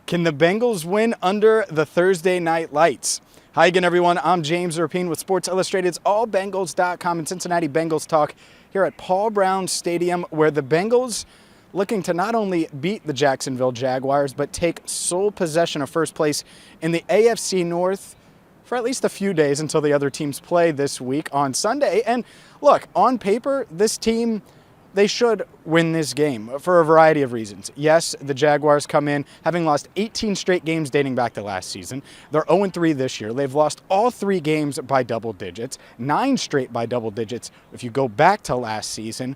Can the Bengals win under the Thursday night lights? Hi again, everyone. I'm James Rapien with Sports Illustrated's AllBengals.com and Cincinnati Bengals Talk here at Paul Brown Stadium, where the Bengals looking to not only beat the Jacksonville Jaguars, but take sole possession of first place in the AFC North for at least a few days until the other teams play this week on Sunday. And look, on paper, this team, they should win this game for a variety of reasons. Yes, the Jaguars come in having lost 18 straight games dating back to last season. They're 0-3 this year. They've lost all 3 games by double digits, 9 straight by double digits if you go back to last season.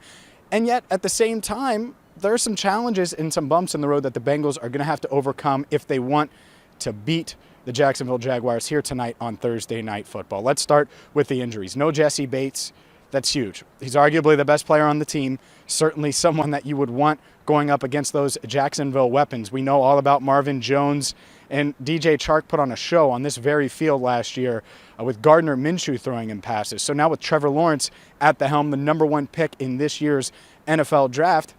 And yet, at the same time, there are some challenges and some bumps in the road that the Bengals are going to have to overcome if they want to beat the Jacksonville Jaguars here tonight on Thursday Night Football. Let's start with the injuries. No Jessie Bates. That's huge. He's arguably the best player on the team, certainly someone that you would want going up against those Jacksonville weapons. We know all about Marvin Jones, and DJ Chark put on a show on this very field last year with Gardner Minshew throwing him passes. So now with Trevor Lawrence at the helm, the #1 pick in this year's NFL draft,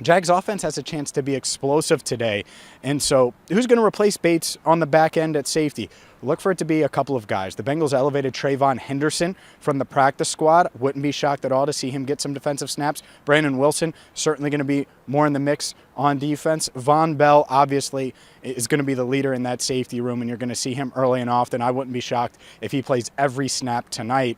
Jags offense has a chance to be explosive today. And so who's going to replace Bates on the back end at safety? Look for it to be a couple of guys. The Bengals elevated Trayvon Henderson from the practice squad. Wouldn't be shocked at all to see him get some defensive snaps. Brandon Wilson certainly going to be more in the mix on defense. Von Bell obviously is going to be the leader in that safety room, and you're going to see him early and often. I wouldn't be shocked if he plays every snap tonight.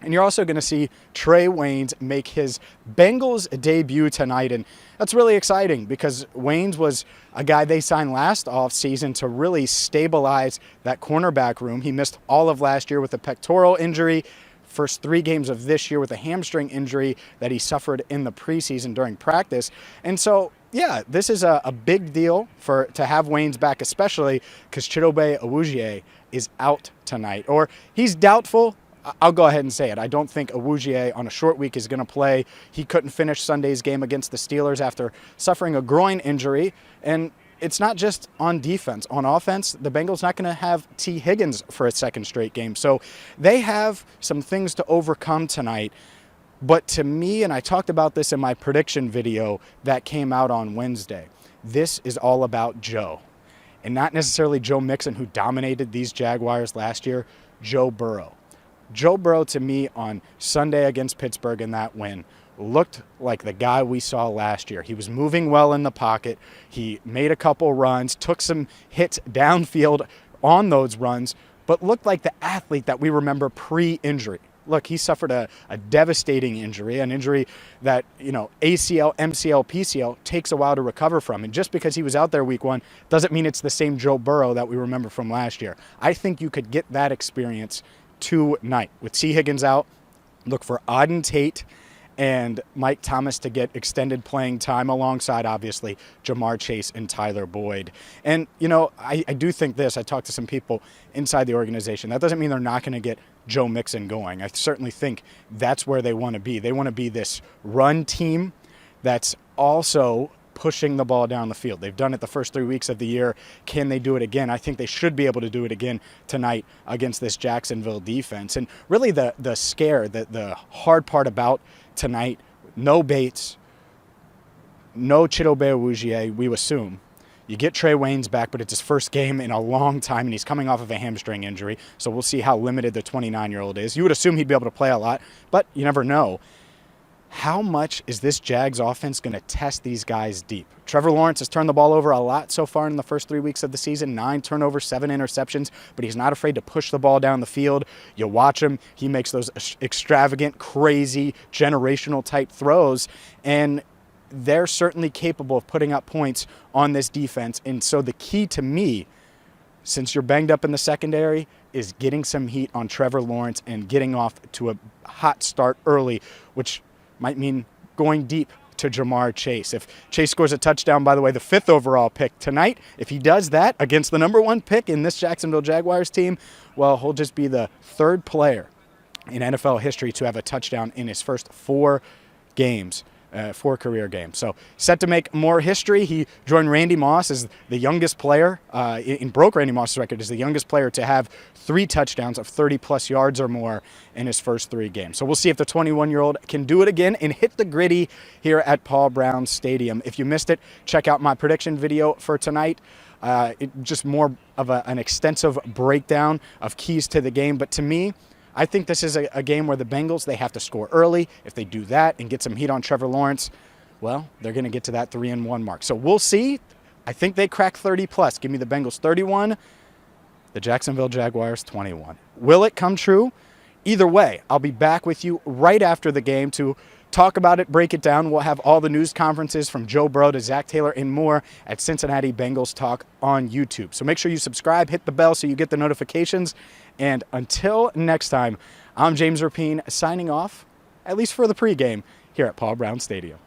And you're also going to see Trae Waynes make his Bengals debut tonight. And that's really exciting because Waynes was a guy they signed last offseason to really stabilize that cornerback room. He missed all of last year with a pectoral injury, first 3 games of this year with a hamstring injury that he suffered in the preseason during practice. And so, yeah, this is a big deal to have Waynes back, especially because Chidobe Awuzie is out tonight. Or he's doubtful. I'll go ahead and say it. I don't think Awuzie on a short week is going to play. He couldn't finish Sunday's game against the Steelers after suffering a groin injury. And it's not just on defense. On offense, the Bengals not going to have Tee Higgins for a second straight game. So they have some things to overcome tonight. But to me, and I talked about this in my prediction video that came out on Wednesday, this is all about Joe. And not necessarily Joe Mixon, who dominated these Jaguars last year, Joe Burrow. Joe Burrow, to me, on Sunday against Pittsburgh in that win, looked like the guy we saw last year. He was moving well in the pocket. He made a couple runs, took some hits downfield on those runs, but looked like the athlete that we remember pre-injury. Look, he suffered a devastating injury, an injury that, ACL, MCL, PCL takes a while to recover from. And just because he was out there week 1 doesn't mean it's the same Joe Burrow that we remember from last year. I think you could get that experience tonight. With Tee Higgins out, look for Auden Tate and Mike Thomas to get extended playing time alongside, obviously, Jamar Chase and Tyler Boyd. And, I do think this. I talked to some people inside the organization. That doesn't mean they're not going to get Joe Mixon going. I certainly think that's where they want to be. They want to be this run team that's also pushing the ball down the field. They've done it the first 3 weeks of the year. Can they do it again? I think they should be able to do it again tonight against this Jacksonville defense. And really the hard part about tonight, no Bates, no Chidobe Awuzie, we assume. You get Trae Waynes back, but it's his first game in a long time, and he's coming off of a hamstring injury, so we'll see how limited the 29-year-old is. You would assume he'd be able to play a lot, but you never know. How much is this Jags offense going to test these guys deep? Trevor Lawrence has turned the ball over a lot so far in the first 3 weeks of the season, 9 turnovers, 7 interceptions, but he's not afraid to push the ball down the field. You watch him, he makes those extravagant, crazy, generational type throws, and they're certainly capable of putting up points on this defense. And so the key to me, since you're banged up in the secondary, is getting some heat on Trevor Lawrence and getting off to a hot start early, which might mean going deep to Jamar Chase. If Chase scores a touchdown, by the way, the 5th overall pick tonight, if he does that against the #1 pick in this Jacksonville Jaguars team, well, he'll just be the 3rd player in NFL history to have a touchdown in his first 4 games. 4 career games. So set to make more history. He joined Randy Moss as the youngest player, broke Randy Moss's record as the youngest player to have 3 touchdowns of 30-plus yards or more in his first 3 games. So we'll see if the 21-year-old can do it again and hit the gritty here at Paul Brown Stadium. If you missed it, check out my prediction video for tonight. Just more of an extensive breakdown of keys to the game. But to me, I think this is a game where the Bengals, they have to score early. If they do that and get some heat on Trevor Lawrence, well, they're going to get to that 3-1 mark. So we'll see. I think they crack 30 plus. Give me the Bengals 31, the Jacksonville Jaguars 21. Will it come true? Either way, I'll be back with you right after the game to talk about it, break it down. We'll have all the news conferences from Joe Burrow to Zach Taylor and more at Cincinnati Bengals Talk on YouTube. So make sure you subscribe, hit the bell so you get the notifications. And until next time, I'm James Rapien signing off, at least for the pregame, here at Paul Brown Stadium.